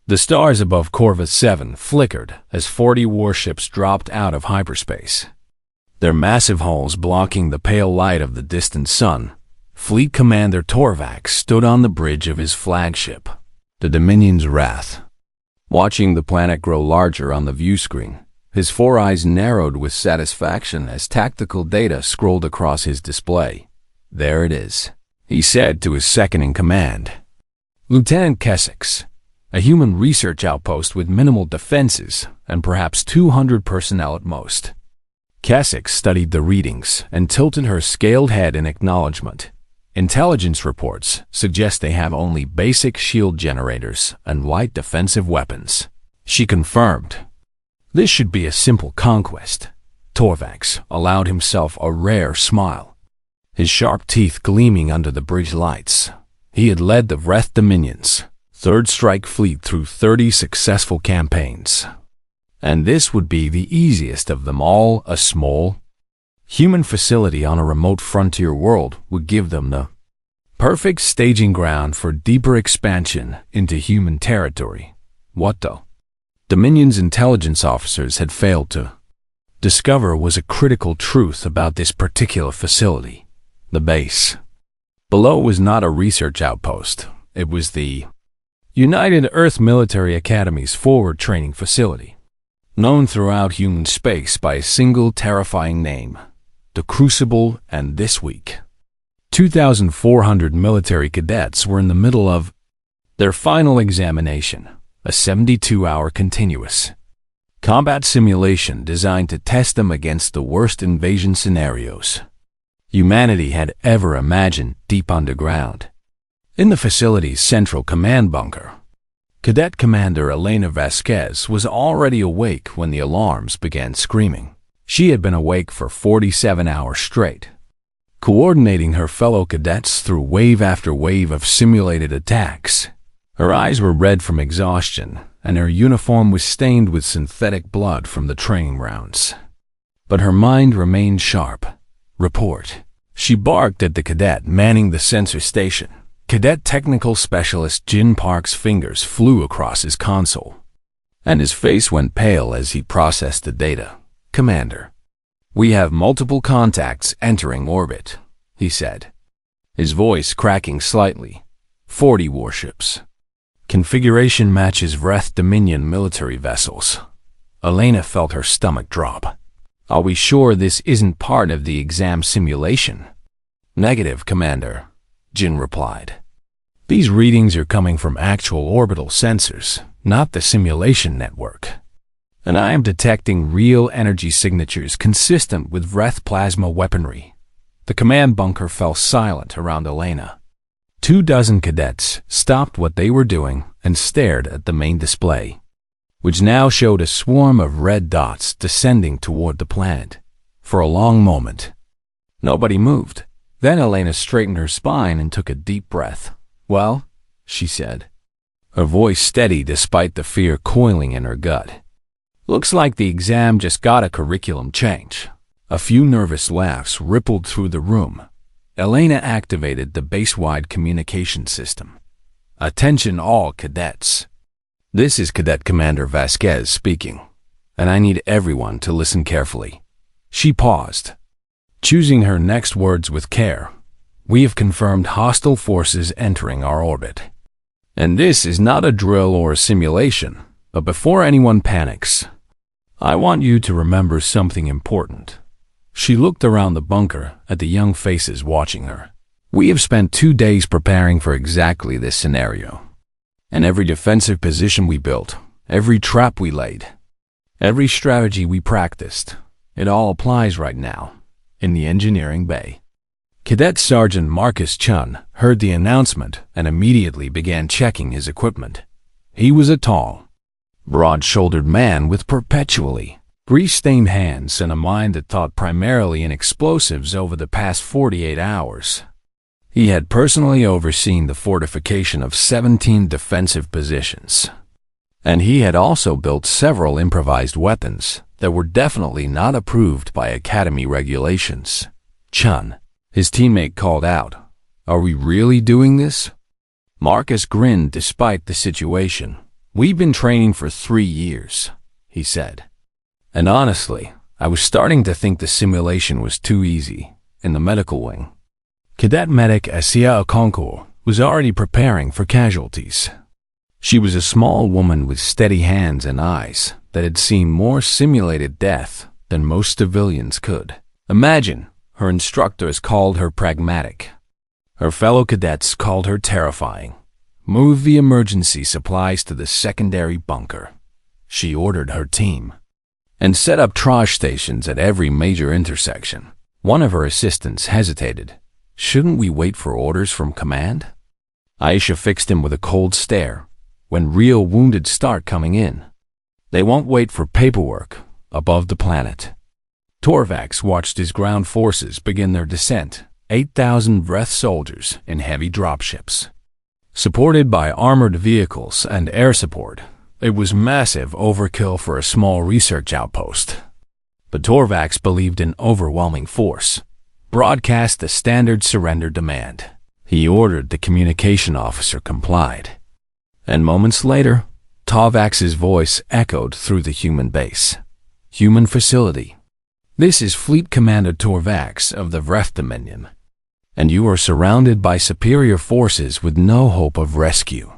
The stars above Corvus 7 flickered as 40 warships dropped out of hyperspace. Their massive hulls blocking the pale light of the distant sun, Fleet Commander Torvax stood on the bridge of his flagship, the Dominion's Wrath. Watching the planet grow larger on the view screen, his four eyes narrowed with satisfaction as tactical data scrolled across his display. "There it is," he said to his second-in-command, Lieutenant Kessex, a human research outpost with minimal defenses and perhaps 200 personnel at most. Kessex studied the readings and tilted her scaled head in acknowledgement. Intelligence reports suggest they have only basic shield generators and light defensive weapons. She confirmed. This should be a simple conquest. Torvax allowed himself a rare smile, his sharp teeth gleaming under the bridge lights. He had led the Wrath Dominion's Third Strike Fleet through 30 successful campaigns. And this would be the easiest of them all. A small, human facility on a remote frontier world would give them the perfect staging ground for deeper expansion into human territory. What though? Dominion's intelligence officers had failed to discover was a critical truth about this particular facility. The base below was not a research outpost. It was the United Earth Military Academy's forward training facility, known throughout human space by a single terrifying name, the Crucible. And this week, 2,400 military cadets were in the middle of their final examination, a 72-hour continuous combat simulation designed to test them against the worst invasion scenarios humanity had ever imagined deep underground. In the facility's central command bunker, Cadet Commander Elena Vasquez was already awake when the alarms began screaming. She had been awake for 47 hours straight, coordinating her fellow cadets through wave after wave of simulated attacks. Her eyes were red from exhaustion, and her uniform was stained with synthetic blood from the training rounds. But her mind remained sharp. "Report." She barked at the cadet manning the sensor station. Cadet Technical Specialist Jin Park's fingers flew across his console, and his face went pale as he processed the data. "Commander, we have multiple contacts entering orbit," he said, his voice cracking slightly. 40 warships. Configuration matches Wrath Dominion military vessels. Elena felt her stomach drop. "Are we sure this isn't part of the exam simulation?" "Negative, Commander," Jin replied. "These readings are coming from actual orbital sensors, not the simulation network. And I am detecting real energy signatures consistent with Wrath plasma weaponry." The command bunker fell silent around Elena. 24 cadets stopped what they were doing and stared at the main display, which now showed a swarm of red dots descending toward the planet. For a long moment, nobody moved. Then Elena straightened her spine and took a deep breath. "Well," she said, her voice steady despite the fear coiling in her gut. "Looks like the exam just got a curriculum change." A few nervous laughs rippled through the room. Elena activated the base-wide communication system. "Attention all cadets. This is Cadet Commander Vasquez speaking, and I need everyone to listen carefully." She paused, choosing her next words with care. "We have confirmed hostile forces entering our orbit. And this is not a drill or a simulation, but before anyone panics, I want you to remember something important." She looked around the bunker at the young faces watching her. "We have spent 2 days preparing for exactly this scenario. And every defensive position we built, every trap we laid, every strategy we practiced, it all applies right now, in the engineering bay." Cadet Sergeant Marcus Chun heard the announcement and immediately began checking his equipment. He was a tall, broad-shouldered man with perpetually grease-stained hands and a mind that thought primarily in explosives over the past 48 hours. He had personally overseen the fortification of 17 defensive positions, and he had also built several improvised weapons that were definitely not approved by Academy regulations. "Chun," his teammate called out, "are we really doing this?" Marcus grinned despite the situation. "We've been training for 3 years," he said. And honestly, I was starting to think the simulation was too easy. In the medical wing, Cadet Medic Asia Okonkwo was already preparing for casualties. She was a small woman with steady hands and eyes that had seen more simulated death than most civilians could. Imagine, her instructors called her pragmatic. Her fellow cadets called her terrifying. "Move the emergency supplies to the secondary bunker," she ordered her team, "and set up triage stations at every major intersection." One of her assistants hesitated. "Shouldn't we wait for orders from command?" Aisha fixed him with a cold stare. "When real wounded start coming in, they won't wait for paperwork." Above the planet, Torvax watched his ground forces begin their descent. 8,000 breath soldiers in heavy dropships, supported by armored vehicles and air support. It was massive overkill for a small research outpost. But Torvax believed in overwhelming force. Broadcast the standard surrender demand. He ordered the communication officer complied. And moments later, Torvax's voice echoed through the human base. "Human facility. This is Fleet Commander Torvax of the Vreth Dominion, and you are surrounded by superior forces with no hope of rescue.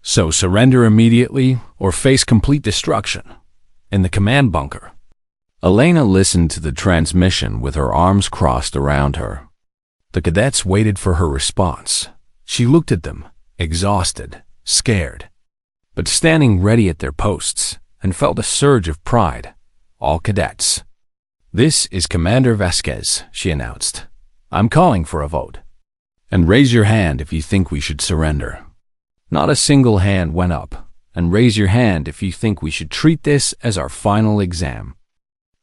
So surrender immediately or face complete destruction. In the command bunker." Elena listened to the transmission with her arms crossed around her. The cadets waited for her response. She looked at them, exhausted, scared, but standing ready at their posts, and felt a surge of pride. "All cadets. This is Commander Vasquez," she announced. "I'm calling for a vote. And raise your hand if you think we should surrender." Not a single hand went up. "And raise your hand if you think we should treat this as our final exam."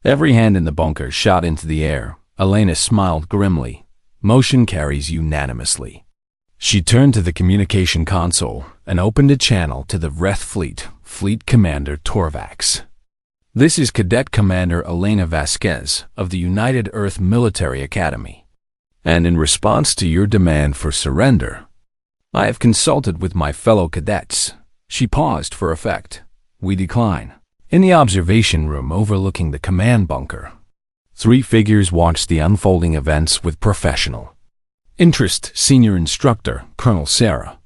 Every hand in the bunker shot into the air. Elena smiled grimly. Motion carries unanimously. She turned to the communication console and opened a channel to the Vreth Fleet Commander Torvax. "This is Cadet Commander Elena Vasquez of the United Earth Military Academy. And in response to your demand for surrender, I have consulted with my fellow cadets." She paused for effect. "We decline." In the observation room overlooking the command bunker, 3 figures watched the unfolding events with professional interest. Senior Instructor Colonel Sarah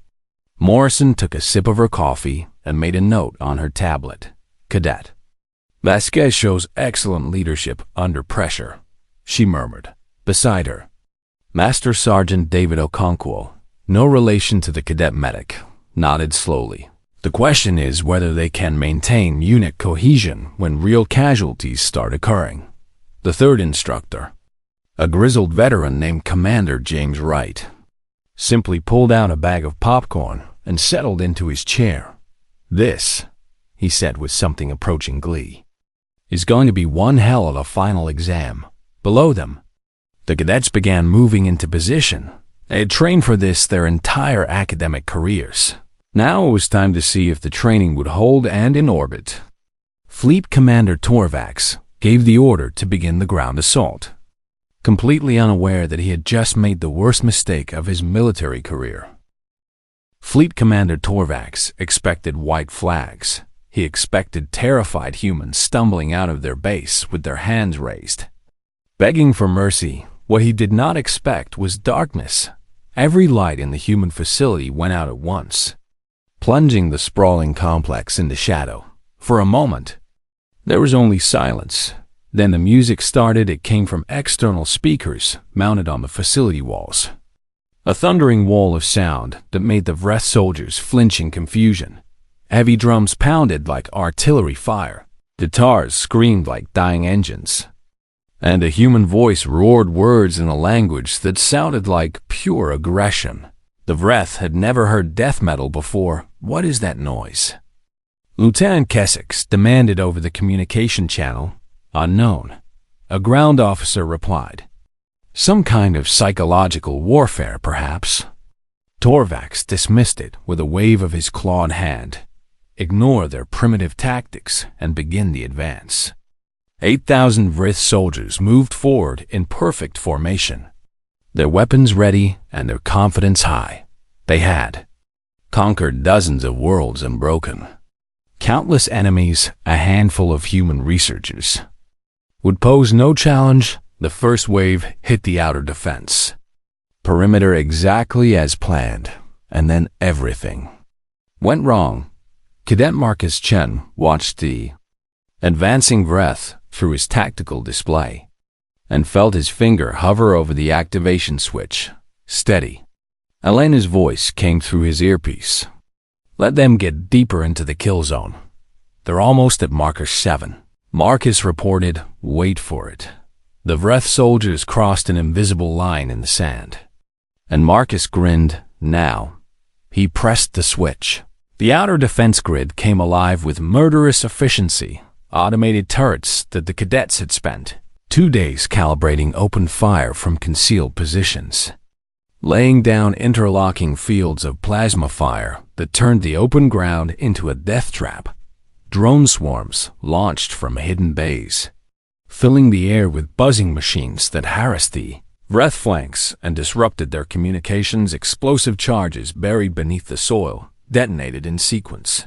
Morrison took a sip of her coffee and made a note on her tablet. "Cadet Vasquez shows excellent leadership under pressure," she murmured. Beside her, Master Sergeant David Okonkwo, no relation to the cadet medic, nodded slowly. "The question is whether they can maintain unit cohesion when real casualties start occurring." The third instructor, a grizzled veteran named Commander James Wright, simply pulled out a bag of popcorn and settled into his chair. "This," he said with something approaching glee, "is going to be one hell of a final exam." Below them, the cadets began moving into position. They had trained for this their entire academic careers. Now it was time to see if the training would hold, and in orbit, Fleet Commander Torvax gave the order to begin the ground assault, completely unaware that he had just made the worst mistake of his military career. Fleet Commander Torvax expected white flags. He expected terrified humans stumbling out of their base with their hands raised, begging for mercy. What he did not expect was darkness. Every light in the human facility went out at once, plunging the sprawling complex into shadow. For a moment, there was only silence. Then the music started. It came from external speakers mounted on the facility walls. A thundering wall of sound that made the Vreth soldiers flinch in confusion. Heavy drums pounded like artillery fire. Guitars screamed like dying engines. And a human voice roared words in a language that sounded like pure aggression. The Vreth had never heard death metal before. "What is that noise?" Lieutenant Kessex demanded over the communication channel. "Unknown," a ground officer replied. "Some kind of psychological warfare, perhaps." Torvax dismissed it with a wave of his clawed hand. "Ignore their primitive tactics and begin the advance." 8,000 Vrith soldiers moved forward in perfect formation, their weapons ready and their confidence high. They had conquered dozens of worlds and broken Countless enemies, a handful of human researchers. Would pose no challenge, the first wave hit the outer defense. Perimeter exactly as planned, and then everything went wrong. Cadet Marcus Chen watched the advancing Vreth through his tactical display and felt his finger hover over the activation switch. Steady. Elena's voice came through his earpiece. Let them get deeper into the kill zone. They're almost at Marker 7. Marcus reported, wait for it. The Vreth soldiers crossed an invisible line in the sand. And Marcus grinned, now. He pressed the switch. The outer defense grid came alive with murderous efficiency. Automated turrets that the cadets had spent 2 days calibrating opened fire from concealed positions, laying down interlocking fields of plasma fire that turned the open ground into a death trap. Drone swarms launched from hidden bays, filling the air with buzzing machines that harassed the Vreth flanks and disrupted their communications. Explosive charges buried beneath the soil detonated in sequence,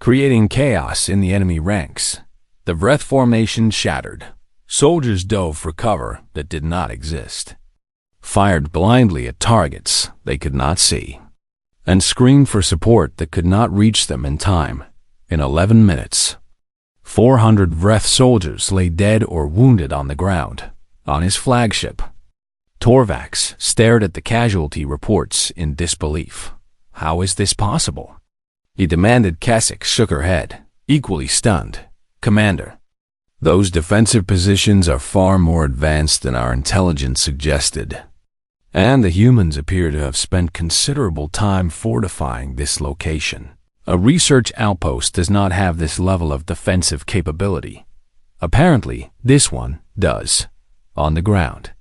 creating chaos in the enemy ranks. The Vreth formation shattered. Soldiers dove for cover that did not exist, fired blindly at targets they could not see, and screamed for support that could not reach them in time. In 11 minutes, 400 Vreth soldiers lay dead or wounded on the ground. On his flagship, Torvax stared at the casualty reports in disbelief. How is this possible? He demanded. Kasich shook her head, equally stunned. Commander, those defensive positions are far more advanced than our intelligence suggested, and the humans appear to have spent considerable time fortifying this location. A research outpost does not have this level of defensive capability. Apparently, this one does. On the ground,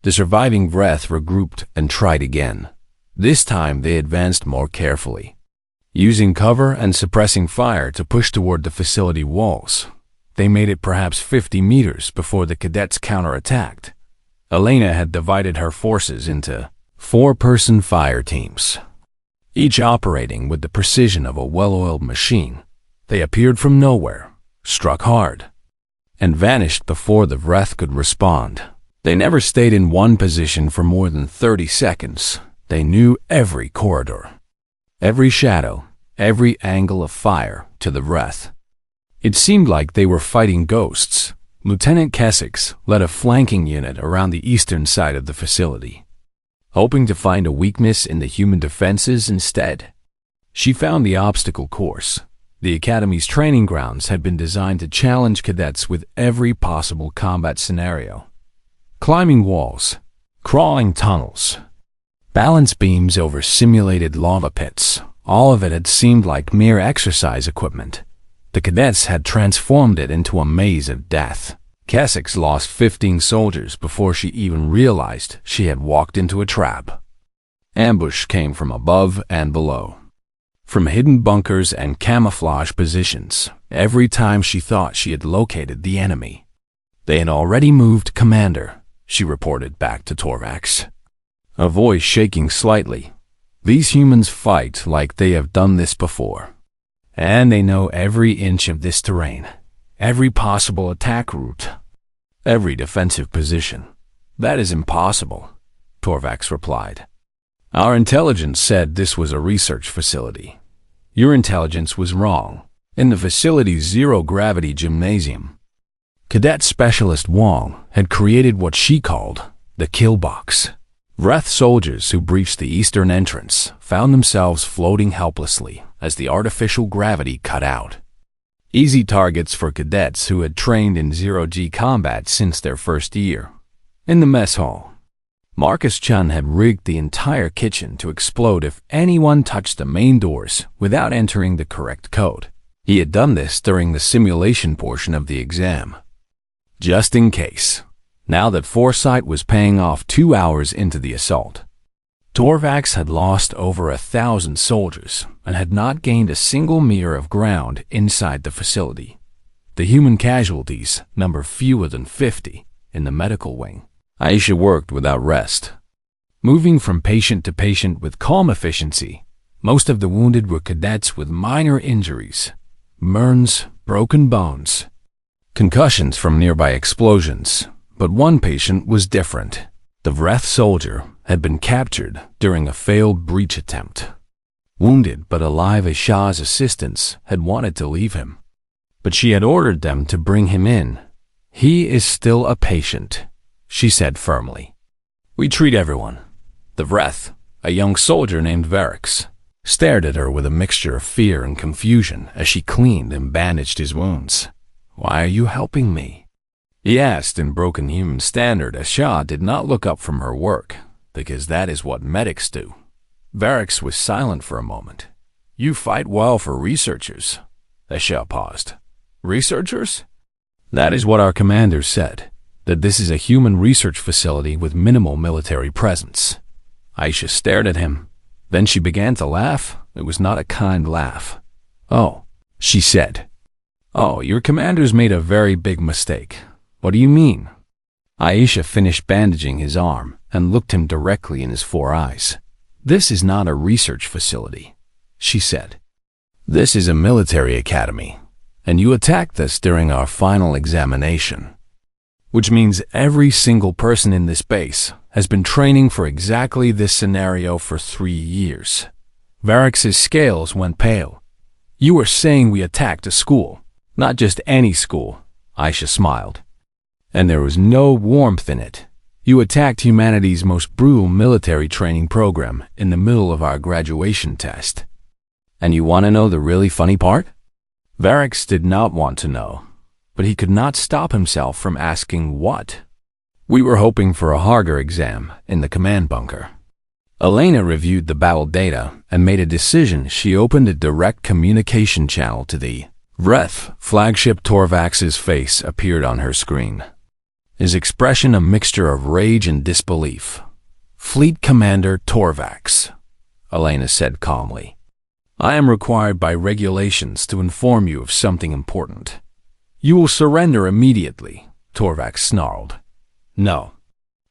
the surviving Vreth regrouped and tried again. This time they advanced more carefully, using cover and suppressing fire to push toward the facility walls. They made it perhaps 50 meters before the cadets counterattacked. Elena had divided her forces into 4-person fire teams, each operating with the precision of a well-oiled machine. They appeared from nowhere, struck hard, and vanished before the Vreth could respond. They never stayed in one position for more than 30 seconds. They knew every corridor, every shadow, every angle of fire to the Vreth. It seemed like they were fighting ghosts. Lieutenant Kasich led a flanking unit around the eastern side of the facility, hoping to find a weakness in the human defenses instead. She found the obstacle course. The Academy's training grounds had been designed to challenge cadets with every possible combat scenario. Climbing walls, crawling tunnels, balance beams over simulated lava pits. All of it had seemed like mere exercise equipment. The cadets had transformed it into a maze of death. Kasich lost 15 soldiers before she even realized she had walked into a trap. Ambush came from above and below, from hidden bunkers and camouflage positions. Every time she thought she had located the enemy, they had already moved. Commander, she reported back to Torvax, a voice shaking slightly. These humans fight like they have done this before, and they know every inch of this terrain, every possible attack route, every defensive position. That is impossible, Torvax replied. Our intelligence said this was a research facility. Your intelligence was wrong. In the facility's zero-gravity gymnasium, Cadet Specialist Wong had created what she called the kill box. Vreth soldiers who breached the eastern entrance found themselves floating helplessly as the artificial gravity cut out. Easy targets for cadets who had trained in zero-G combat since their first year. In the mess hall, Marcus Chun had rigged the entire kitchen to explode if anyone touched the main doors without entering the correct code. He had done this during the simulation portion of the exam, just in case. Now that foresight was paying off 2 hours into the assault, Torvax had lost over 1,000 soldiers and had not gained a single meter of ground inside the facility. The human casualties number fewer than 50 in the medical wing. Aisha worked without rest, moving from patient to patient with calm efficiency. Most of the wounded were cadets with minor injuries, burns, broken bones, concussions from nearby explosions. But one patient was different. The Vreth soldier had been captured during a failed breach attempt. Wounded but alive, as Shah's assistants had wanted to leave him, but she had ordered them to bring him in. "He is still a patient," she said firmly. "We treat everyone." The Vreth, a young soldier named Varix, stared at her with a mixture of fear and confusion as she cleaned and bandaged his wounds. "Why are you helping me?" he asked in broken human standard, as Shah did not look up from her work, because that is what medics do. Varix was silent for a moment. "You fight well for researchers," as Shah paused. "Researchers?" "That is what our commander said, that this is a human research facility with minimal military presence." Aisha stared at him. Then she began to laugh. It was not a kind laugh. "Oh," she said. "Oh, your commander's made a very big mistake." "What do you mean?" Aisha finished bandaging his arm and looked him directly in his 4 eyes. "This is not a research facility," she said. "This is a military academy, and you attacked us during our final examination. Which means every single person in this base has been training for exactly this scenario for 3 years." Varix's scales went pale. "You were saying we attacked a school, not just any school," Aisha smiled. "And there was no warmth in it. You attacked humanity's most brutal military training program in the middle of our graduation test. And you want to know the really funny part?" Varix did not want to know, but he could not stop himself from asking what. "We were hoping for a harder exam in the command bunker." Elena reviewed the battle data and made a decision. She opened a direct communication channel to the Vreth flagship. Torvax's face appeared on her screen, his expression a mixture of rage and disbelief. "Fleet Commander Torvax," Elena said calmly. "I am required by regulations to inform you of something important." "You will surrender immediately," Torvax snarled. "No,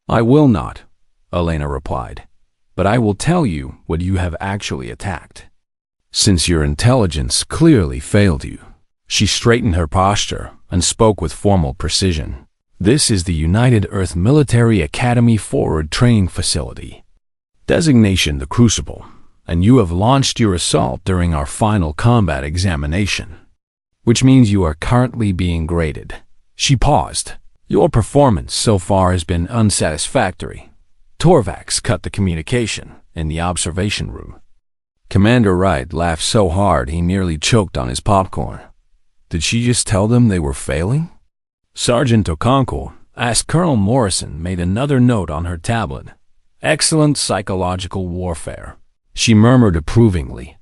I will not," Elena replied. "But I will tell you what you have actually attacked. Since your intelligence clearly failed you." She straightened her posture and spoke with formal precision. "This is the United Earth Military Academy Forward Training Facility. Designation the Crucible, and you have launched your assault during our final combat examination. Which means you are currently being graded." She paused. "Your performance so far has been unsatisfactory." Torvax cut the communication in the observation room. Commander Wright laughed so hard he nearly choked on his popcorn. Did she just tell them they were failing? Sergeant Okonkwo, asked Colonel Morrison, made another note on her tablet. "Excellent psychological warfare," she murmured approvingly.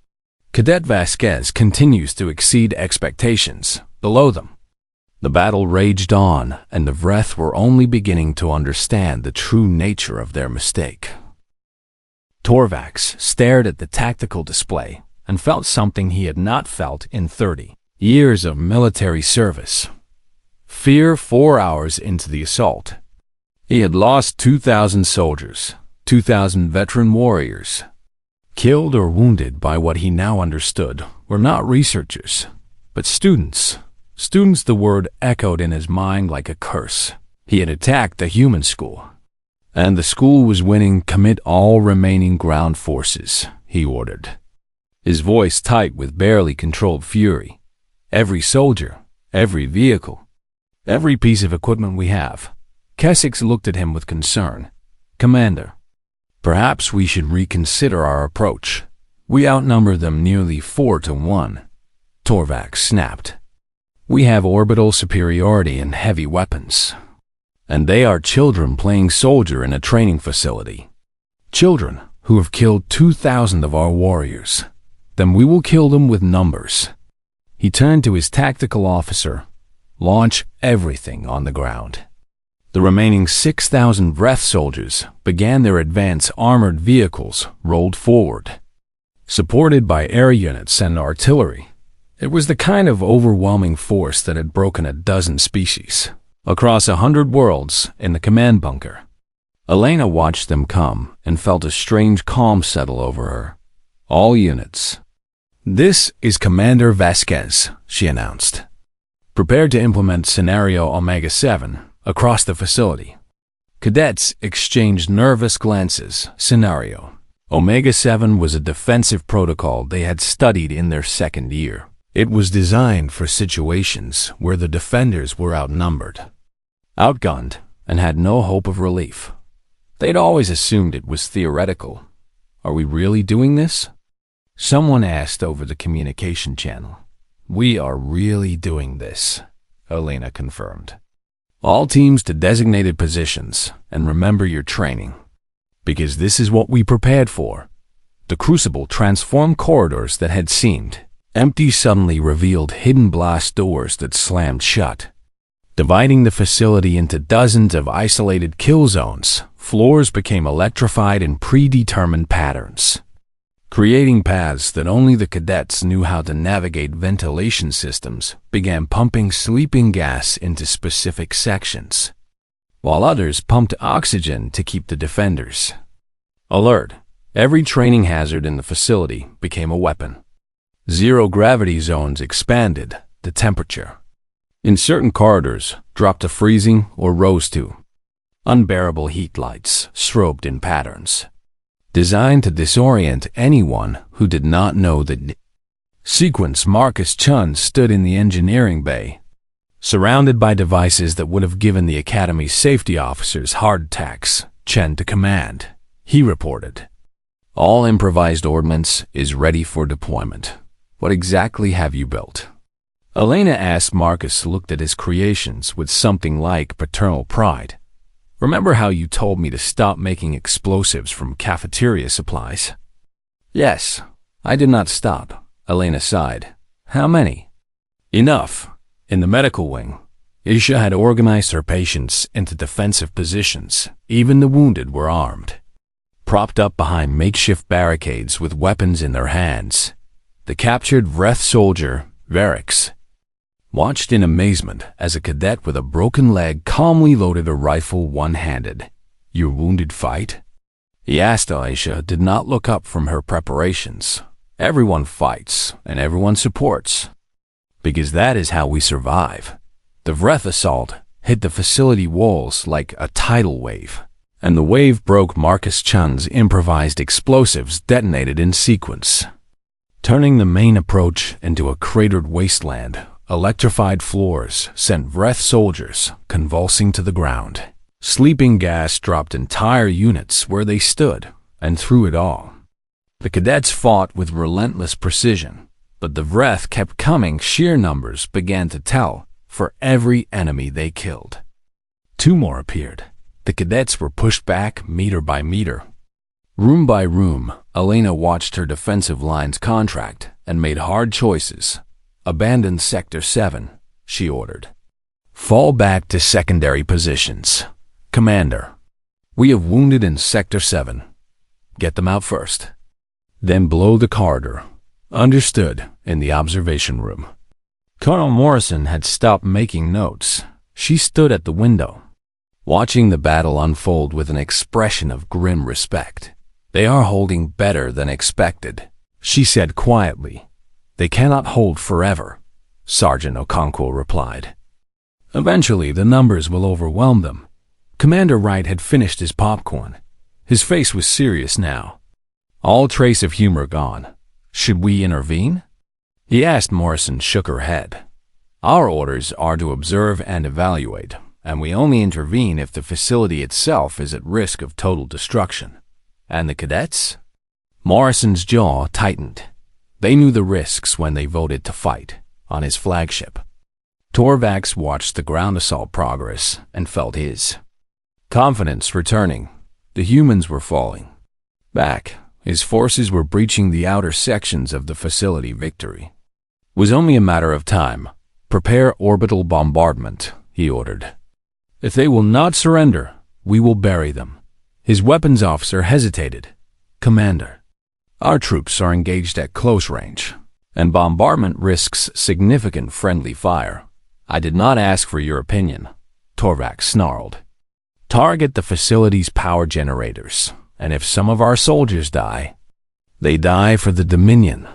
Cadet Vasquez continues to exceed expectations. Below them, the battle raged on, and the Vreth were only beginning to understand the true nature of their mistake. Torvax stared at the tactical display and felt something he had not felt in 30 years of military service. Fear 4 hours into the assault. He had lost 2,000 soldiers, 2,000 veteran warriors, killed or wounded by what he now understood were not researchers, but students. Students, the word echoed in his mind like a curse. He had attacked the human school, and the school was winning. "Commit all remaining ground forces," he ordered, his voice tight with barely controlled fury. "Every soldier, every vehicle, every piece of equipment we have." Kessex looked at him with concern. "Commander, perhaps we should reconsider our approach. We outnumber them nearly 4 to 1. Torvax snapped. "We have orbital superiority in heavy weapons, and they are children playing soldier in a training facility. Children who have killed 2,000 of our warriors. Then we will kill them with numbers." He turned to his tactical officer. "Launch everything on the ground." The remaining 6,000 Vreth soldiers began their advance. Armored vehicles rolled forward, supported by air units and artillery. It was the kind of overwhelming force that had broken a dozen species across 100 worlds in the command bunker. Elena watched them come and felt a strange calm settle over her. "All units, "This is Commander Vasquez," she announced. "Prepared to implement Scenario Omega-7 across the facility." Cadets exchanged nervous glances. Scenario Omega-7 was a defensive protocol they had studied in their second year. It was designed for situations where the defenders were outnumbered, outgunned, and had no hope of relief. They'd always assumed it was theoretical. "Are we really doing this?" Someone asked over the communication channel. "We are really doing this," Elena confirmed. "All teams to designated positions, and remember your training. Because this is what we prepared for." The Crucible transformed corridors that had seemed empty suddenly revealed hidden blast doors that slammed shut, dividing the facility into dozens of isolated kill zones. Floors became electrified in predetermined patterns, creating paths that only the cadets knew how to navigate. Ventilation systems began pumping sleeping gas into specific sections, while others pumped oxygen to keep the defenders alert. Every training hazard in the facility became a weapon. Zero-gravity zones expanded. The temperature in certain corridors dropped to freezing or rose to. Unbearable heat lights strobed in patterns, designed to disorient anyone who did not know the sequence. Marcus Chun stood in the engineering bay, surrounded by devices that would have given the Academy's safety officers heart attacks. "Chen to command," he reported. "All improvised ordnance is ready for deployment. What exactly have you built?" Elena asked. Marcus looked at his creations with something like paternal pride. "Remember how you told me to stop making explosives from cafeteria supplies?" "Yes, I did not stop," Elena sighed. "How many?" "Enough." In the medical wing, Isha had organized her patients into defensive positions. Even the wounded were armed, propped up behind makeshift barricades with weapons in their hands. The captured Vreth soldier, Varix, watched in amazement as a cadet with a broken leg calmly loaded a rifle one-handed. "Your wounded fight?" he asked. Aisha did not look up from her preparations. "Everyone fights, and everyone supports. Because that is how we survive." The Vreth assault hit the facility walls like a tidal wave, and the wave broke. Marcus Chun's improvised explosives detonated in sequence, turning the main approach into a cratered wasteland. Electrified floors sent Vreth soldiers convulsing to the ground. Sleeping gas dropped entire units where they stood, and through it all, the cadets fought with relentless precision. But the Vreth kept coming. Sheer numbers began to tell for every enemy they killed. 2 more appeared. The cadets were pushed back meter by meter. Room by room, Elena watched her defensive lines contract and made hard choices. "Abandon Sector 7, she ordered. "Fall back to secondary positions." "Commander, we have wounded in Sector 7. Get them out first. Then blow the corridor." "Understood." In the observation room, Colonel Morrison had stopped making notes. She stood at the window, watching the battle unfold with an expression of grim respect. "They are holding better than expected," she said quietly. "They cannot hold forever," Sergeant Okonkwo replied. "Eventually the numbers will overwhelm them." Commander Wright had finished his popcorn. His face was serious now, all trace of humor gone. "Should we intervene?" he asked. Morrison shook her head. "Our orders are to observe and evaluate, and we only intervene if the facility itself is at risk of total destruction." "And the cadets?" Morrison's jaw tightened. They knew the risks when they voted to fight on his flagship. Torvax watched the ground assault progress and felt his confidence returning. The humans were falling back. His forces were breaching the outer sections of the facility. Victory was only a matter of time. "Prepare orbital bombardment," he ordered. "If they will not surrender, we will bury them." His weapons officer hesitated. "Commander, our troops are engaged at close range, and bombardment risks significant friendly fire." "I did not ask for your opinion," Torvax snarled. "Target the facility's power generators, and if some of our soldiers die, they die for the Dominion."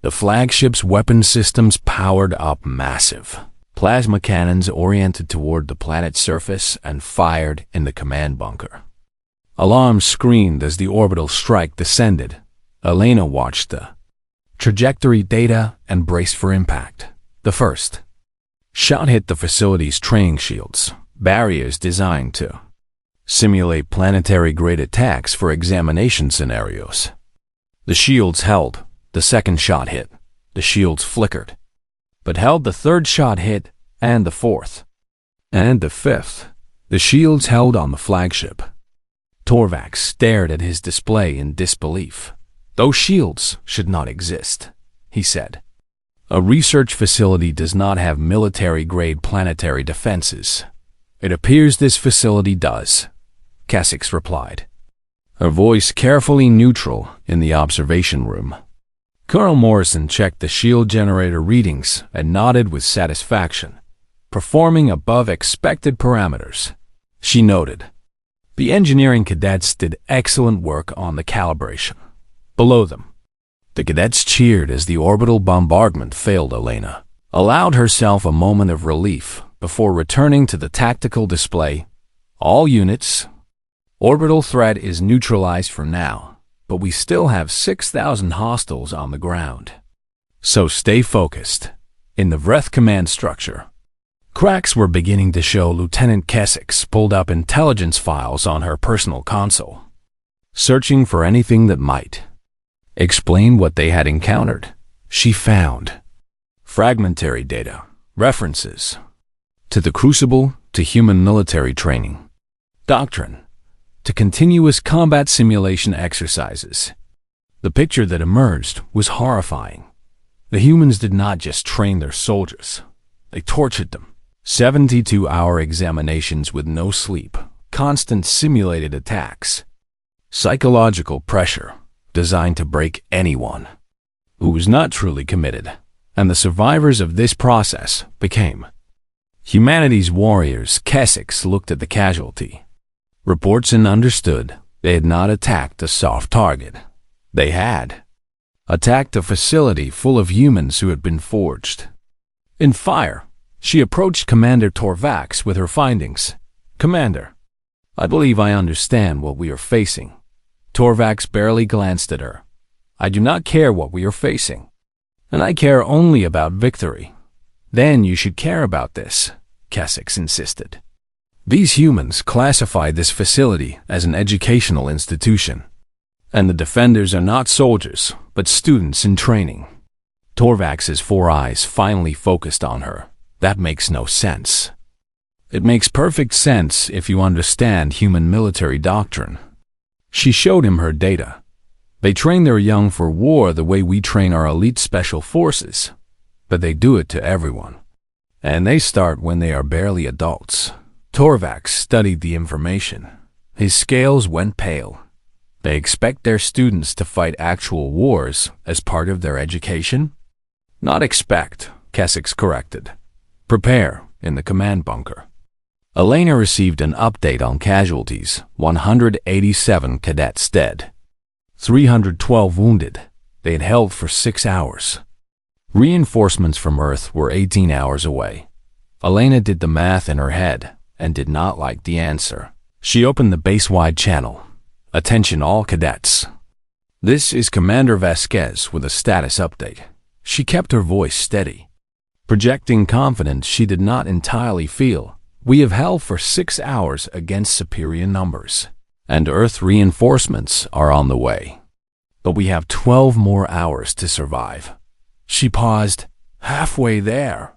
The flagship's weapon systems powered up massive plasma cannons oriented toward the planet's surface and fired in the command bunker. Alarms screamed as the orbital strike descended. Elena watched the trajectory data and braced for impact. The first shot hit the facility's training shields, barriers designed to simulate planetary-grade attacks for examination scenarios. The shields held. The second shot hit. The shields flickered, but held. The third shot hit, and the fourth. And the fifth. The shields held on the flagship. Torvax stared at his display in disbelief. Those shields should not exist, he said. A research facility does not have military-grade planetary defenses. It appears this facility does, Kasich replied, her voice carefully neutral in the observation room. Colonel Morrison checked the shield generator readings and nodded with satisfaction, performing above expected parameters. She noted, the engineering cadets did excellent work on the calibration. Below them, the cadets cheered as the orbital bombardment failed. Elena allowed herself a moment of relief before returning to the tactical display. All units, orbital threat is neutralized for now, but we still have 6,000 hostiles on the ground. So stay focused. In the Vreth command structure, cracks were beginning to show. Lieutenant Kasich pulled up intelligence files on her personal console, searching for anything that might explain what they had encountered. She found fragmentary data, references to the Crucible, to human military training, doctrine, to continuous combat simulation exercises. The picture that emerged was horrifying. The humans did not just train their soldiers, they tortured them. 72-hour examinations with no sleep, constant simulated attacks, psychological pressure designed to break anyone who was not truly committed. And the survivors of this process became humanity's warriors. Kasich looked at the casualty reports and understood they had not attacked a soft target. They had attacked a facility full of humans who had been forged in fire. She approached Commander Torvax with her findings. Commander, I believe I understand what we are facing. Torvax barely glanced at her. I do not care what we are facing, and I care only about victory. Then you should care about this, Kasich insisted. These humans classified this facility as an educational institution, and the defenders are not soldiers, but students in training. Torvax's 4 eyes finally focused on her. That makes no sense. It makes perfect sense if you understand human military doctrine. She showed him her data. They train their young for war the way we train our elite special forces, but they do it to everyone. And they start when they are barely adults. Torvax studied the information. His scales went pale. They expect their students to fight actual wars as part of their education? Not expect, Kasich corrected. Prepare in the command bunker. Elena received an update on casualties. 187 cadets dead. 312 wounded. They had held for 6 hours. Reinforcements from Earth were 18 hours away. Elena did the math in her head and did not like the answer. She opened the base-wide channel. Attention all cadets. This is Commander Vasquez with a status update. She kept her voice steady, projecting confidence she did not entirely feel. We have held for 6 hours against superior numbers, and Earth reinforcements are on the way. But we have 12 more hours to survive. She paused. Halfway there.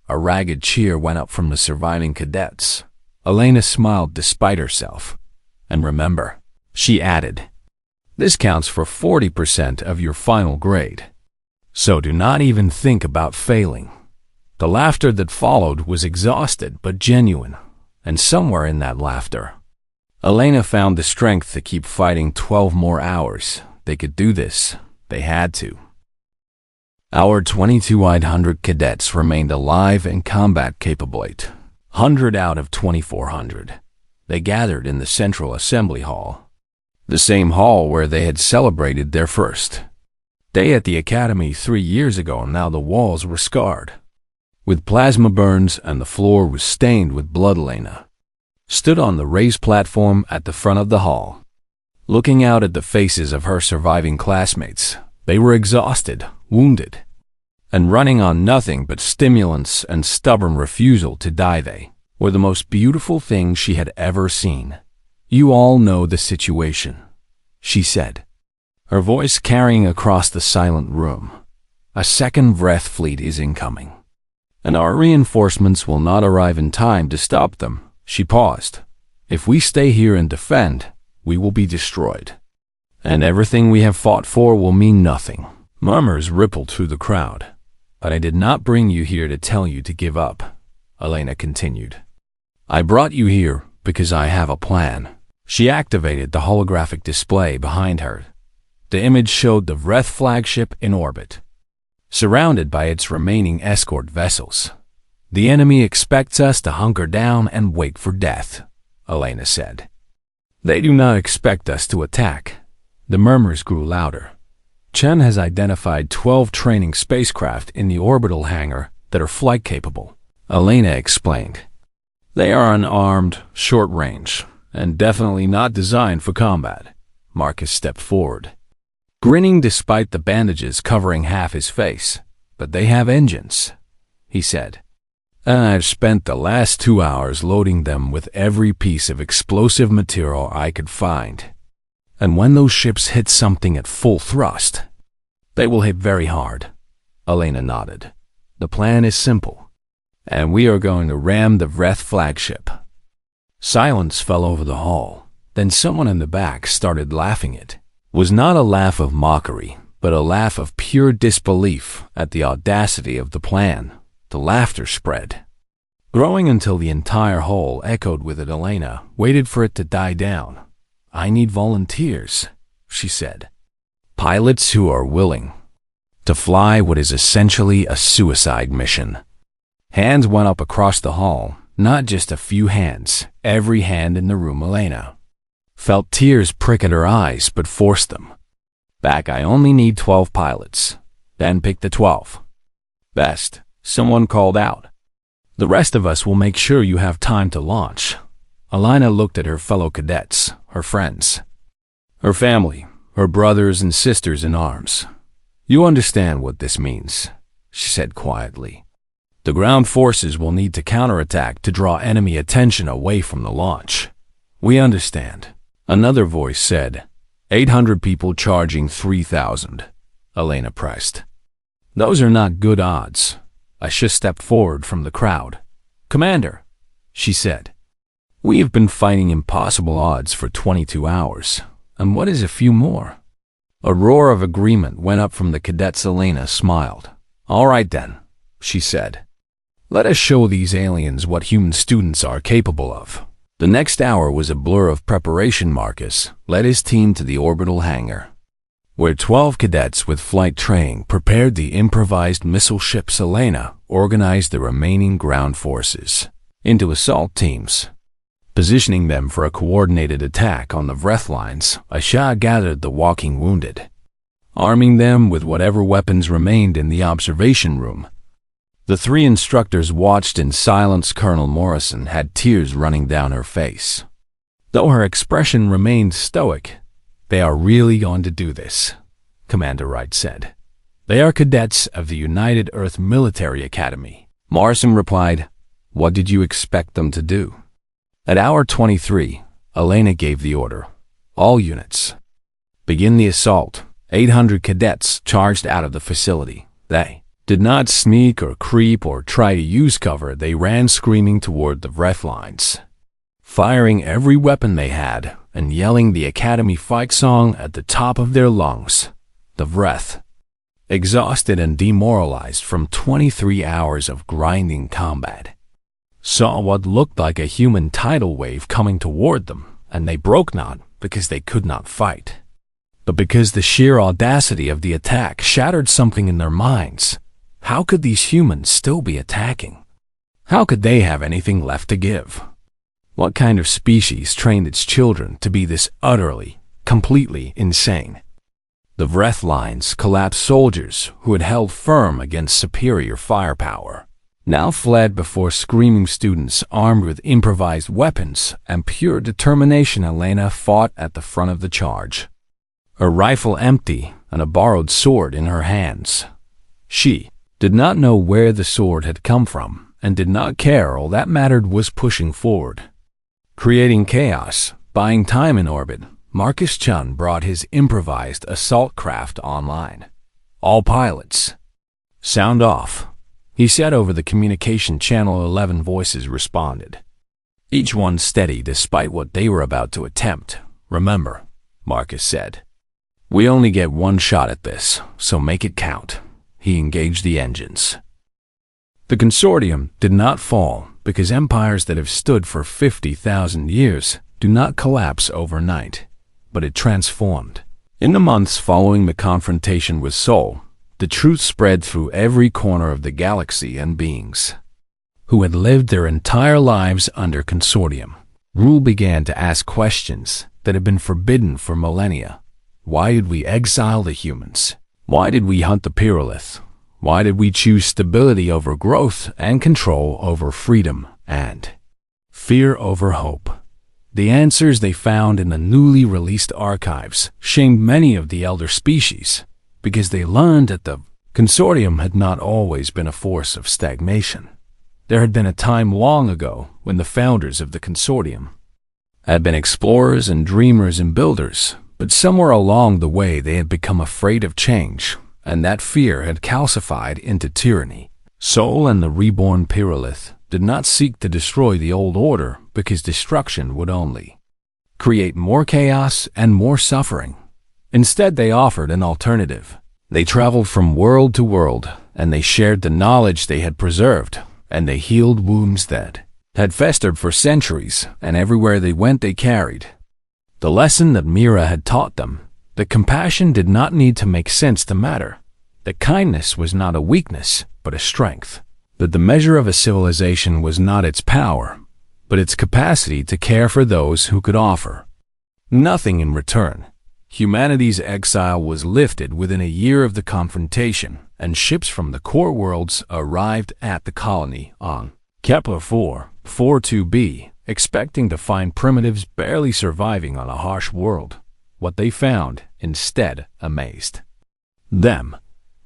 A ragged cheer went up from the surviving cadets. Elena smiled despite herself. And remember, she added, this counts for 40% of your final grade. So do not even think about failing. The laughter that followed was exhausted but genuine, and somewhere in that laughter, Elena found the strength to keep fighting 12 more hours. They could do this. They had to. Our 2,200 cadets remained alive and combat-capable. 100 out of 2,400. They gathered in the Central Assembly Hall, the same hall where they had celebrated their first Day at the academy 3 years ago, and now the walls were scarred with plasma burns and the floor was stained with blood. Elena stood on the raised platform at the front of the hall, looking out at the faces of her surviving classmates. They were exhausted, wounded, and running on nothing but stimulants and stubborn refusal to die. They were the most beautiful thing she had ever seen. "You all know the situation," she said, her voice carrying across the silent room. "A second Vreth fleet is incoming, and our reinforcements will not arrive in time to stop them." She paused. "If we stay here and defend, we will be destroyed, and everything we have fought for will mean nothing." Murmurs rippled through the crowd. "But I did not bring you here to tell you to give up," Elena continued. "I brought you here because I have a plan." She activated the holographic display behind her. The image showed the Vreth flagship in orbit, surrounded by its remaining escort vessels. "The enemy expects us to hunker down and wait for death," Elena said. "They do not expect us to attack." The murmurs grew louder. "Chen has identified 12 training spacecraft in the orbital hangar that are flight-capable," Elena explained. "They are unarmed, short-range, and definitely not designed for combat." Marcus stepped forward, grinning despite the bandages covering half his face. "But they have engines," he said. "And I've spent the last 2 hours loading them with every piece of explosive material I could find. And when those ships hit something at full thrust, they will hit very hard." Elena nodded. "The plan is simple, and we are going to ram the Vreth flagship." Silence fell over the hall. Then someone in the back started laughing. It was not a laugh of mockery, but a laugh of pure disbelief at the audacity of the plan. The laughter spread, growing until the entire hall echoed with it. Elena waited for it to die down. "I need volunteers," she said. "Pilots who are willing to fly what is essentially a suicide mission." Hands went up across the hall, not just a few hands, every hand in the room. Elena felt tears prick at her eyes, but forced them back. "I only need 12 pilots." "Then pick the 12 best," someone called out. "The rest of us will make sure you have time to launch." Elena looked at her fellow cadets, her friends, her family, her brothers and sisters in arms. "You understand what this means," she said quietly. "The ground forces will need to counterattack to draw enemy attention away from the launch." "We understand," another voice said. 800 people charging 3,000. Elena pressed. "Those are not good odds." Aisha stepped forward from the crowd. "Commander," she said, "we have been fighting impossible odds for 22 hours. And what is a few more?" A roar of agreement went up from the cadets. Elena smiled. "All right then," she said. "Let us show these aliens what human students are capable of." The next hour was a blur of preparation. Marcus led his team to the orbital hangar, where 12 cadets with flight training prepared the improvised missile ships. Elena organized the remaining ground forces into assault teams, positioning them for a coordinated attack on the Vreth lines. Aisha gathered the walking wounded, arming them with whatever weapons remained in the observation room. The 3 instructors watched in silence. Colonel Morrison had tears running down her face, though her expression remained stoic. "They are really going to do this," Commander Wright said. "They are cadets of the United Earth Military Academy." Morrison replied, "What did you expect them to do?" At hour 23, Elena gave the order. "All units, begin the assault." 800 cadets charged out of the facility. They did not sneak or creep or try to use cover. They ran screaming toward the Vreth lines, firing every weapon they had and yelling the Academy fight song at the top of their lungs. The Vreth, exhausted and demoralized from 23 hours of grinding combat, saw what looked like a human tidal wave coming toward them, and they broke not because they could not fight, but because the sheer audacity of the attack shattered something in their minds. How could these humans still be attacking? How could they have anything left to give? What kind of species trained its children to be this utterly, completely insane? The Vreth lines, collapsed soldiers who had held firm against superior firepower, now fled before screaming students armed with improvised weapons and pure determination. Elena fought at the front of the charge, her rifle empty and a borrowed sword in her hands. She did not know where the sword had come from and did not care. All that mattered was pushing forward, creating chaos, buying time in orbit. Marcus Chun brought his improvised assault craft online. "All pilots, sound off," he said over the communication channel. 11 voices responded, each one steady despite what they were about to attempt. "Remember," Marcus said, "we only get one shot at this, so make it count." He engaged the engines. The consortium did not fall because empires that have stood for 50,000 years do not collapse overnight, but it transformed. In the months following the confrontation with Sol, the truth spread through every corner of the galaxy, and beings who had lived their entire lives under consortium rule began to ask questions that had been forbidden for millennia. Why did we exile the humans? Why did we hunt the Pyrolith? Why did we choose stability over growth and control over freedom and fear over hope? The answers they found in the newly released archives shamed many of the elder species because they learned that the consortium had not always been a force of stagnation. There had been a time long ago when the founders of the consortium had been explorers and dreamers and builders, but somewhere along the way they had become afraid of change, and that fear had calcified into tyranny. Sol and the reborn Pyrolith did not seek to destroy the old order because destruction would only create more chaos and more suffering. Instead, they offered an alternative. They traveled from world to world, and they shared the knowledge they had preserved, and they healed wounds that had festered for centuries, and everywhere they went they carried the lesson that Mira had taught them, that compassion did not need to make sense to matter, that kindness was not a weakness but a strength, that the measure of a civilization was not its power, but its capacity to care for those who could offer nothing in return. Humanity's exile was lifted within a year of the confrontation, and ships from the core worlds arrived at the colony on Kepler 442b, expecting to find primitives barely surviving on a harsh world. What they found, instead, amazed them.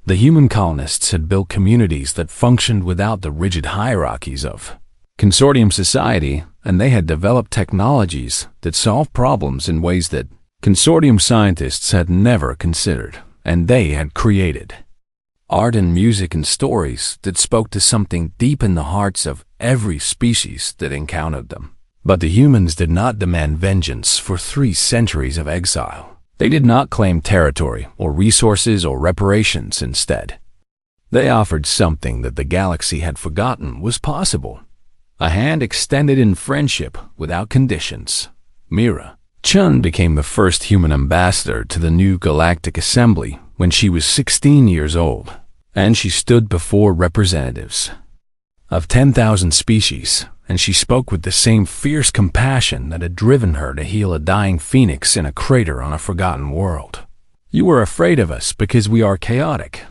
The human colonists had built communities that functioned without the rigid hierarchies of consortium society, and they had developed technologies that solved problems in ways that consortium scientists had never considered, and they had created art and music and stories that spoke to something deep in the hearts of every species that encountered them. But the humans did not demand vengeance for 3 centuries of exile. They did not claim territory or resources or reparations. Instead, they offered something that the galaxy had forgotten was possible: a hand extended in friendship without conditions. Mira Chun became the first human ambassador to the new Galactic Assembly when she was 16 years old, and she stood before representatives of 10,000 species, and she spoke with the same fierce compassion that had driven her to heal a dying phoenix in a crater on a forgotten world. "You were afraid of us because we are chaotic,"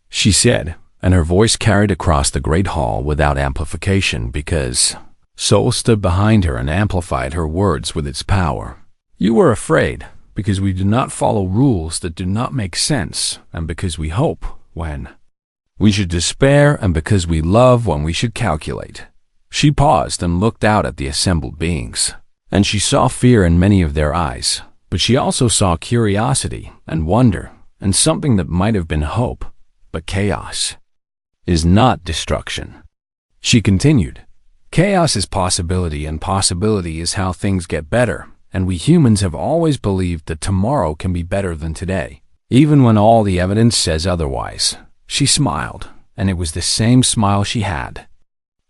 she said, and her voice carried across the great hall without amplification because Sol stood behind her and amplified her words with its power. "You were afraid because we do not follow rules that do not make sense, and because we hope when we should despair, and because we love when we should calculate." She paused and looked out at the assembled beings, and she saw fear in many of their eyes, but she also saw curiosity and wonder and something that might have been hope. But chaos is not destruction. She continued, "Chaos is possibility, and possibility is how things get better, and we humans have always believed that tomorrow can be better than today, even when all the evidence says otherwise." She smiled, and it was the same smile she had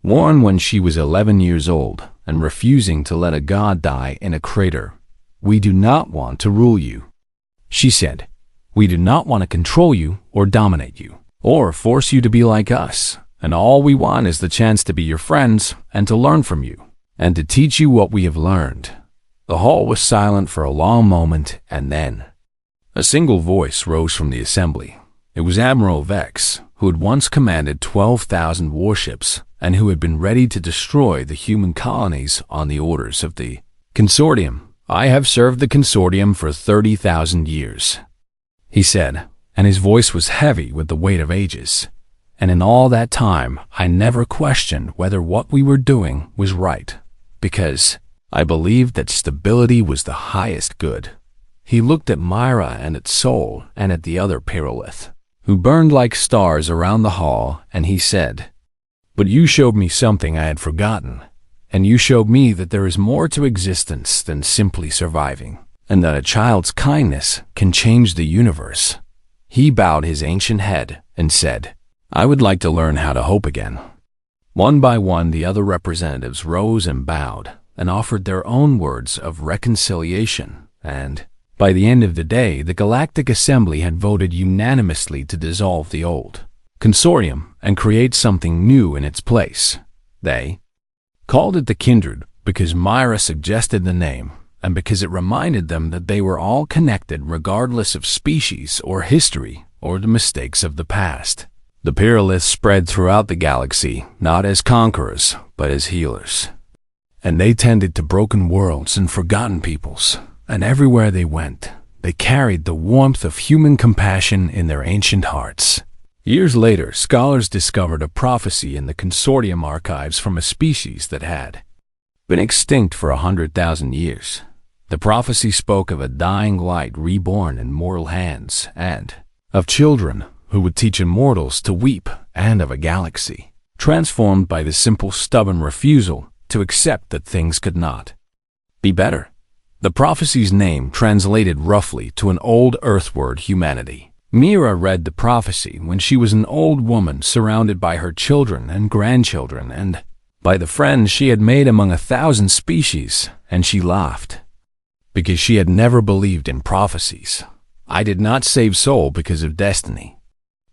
worn when she was 11 years old and refusing to let a god die in a crater. "We do not want to rule you," she said. "We do not want to control you or dominate you or force you to be like us, and all we want is the chance to be your friends and to learn from you and to teach you what we have learned." The hall was silent for a long moment, and then A single voice rose from the assembly. It was Admiral Vex, who had once commanded 12,000 warships and who had been ready to destroy the human colonies on the orders of the Consortium. "I have served the Consortium for 30,000 years," he said, and his voice was heavy with the weight of ages. "And in all that time, I never questioned whether what we were doing was right, because I believed that stability was the highest good." He looked at Myra and at Sol and at the other Pyrolith, who burned like stars around the hall, and he said, "But you showed me something I had forgotten, and you showed me that there is more to existence than simply surviving, and that a child's kindness can change the universe." He bowed his ancient head and said, "I would like to learn how to hope again." One by one, the other representatives rose and bowed and offered their own words of reconciliation, and by the end of the day, the Galactic Assembly had voted unanimously to dissolve the old Consortium and create something new in its place. They called it the Kindred because Myra suggested the name and because it reminded them that they were all connected regardless of species or history or the mistakes of the past. The Pyroliths spread throughout the galaxy, not as conquerors, but as healers. And they tended to broken worlds and forgotten peoples. And everywhere they went, they carried the warmth of human compassion in their ancient hearts. Years later, scholars discovered a prophecy in the Consortium archives from a species that had been extinct for 100,000 years. The prophecy spoke of a dying light reborn in mortal hands, and of children who would teach immortals to weep, and of a galaxy transformed by the simple stubborn refusal to accept that things could not be better. The prophecy's name translated roughly to an old Earth word, humanity. Mira read the prophecy when she was an old woman surrounded by her children and grandchildren and by the friends she had made among 1,000 species, and she laughed because she had never believed in prophecies. "I did not save Sol because of destiny,"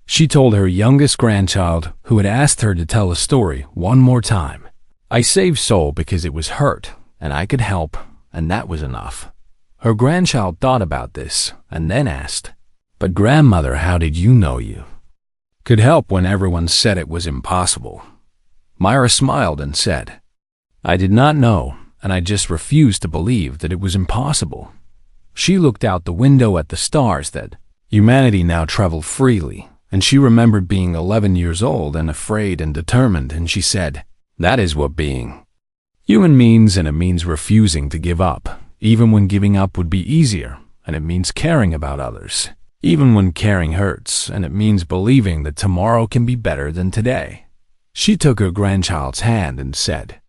she told her youngest grandchild, who had asked her to tell a story one more time. "I saved Sol because it was hurt, and I could help, and that was enough." Her grandchild thought about this and then asked, "But grandmother, how did you know you could help when everyone said it was impossible?" Myra smiled and said, "I did not know, and I just refused to believe that it was impossible." She looked out the window at the stars that humanity now traveled freely, and she remembered being 11 years old and afraid and determined, and she said, "That is what being human means, and it means refusing to give up, even when giving up would be easier, and it means caring about others, even when caring hurts, and it means believing that tomorrow can be better than today." She took her grandchild's hand and said,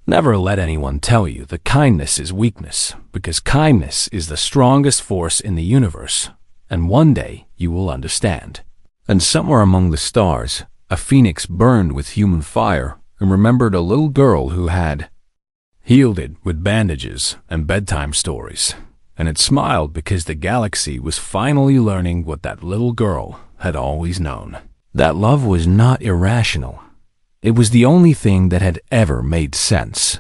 "Never let anyone tell you that kindness is weakness, because kindness is the strongest force in the universe, and one day you will understand." And somewhere among the stars, a phoenix burned with human fire and remembered a little girl who had healed it with bandages and bedtime stories, and it smiled because the galaxy was finally learning what that little girl had always known. That love was not irrational. It was the only thing that had ever made sense.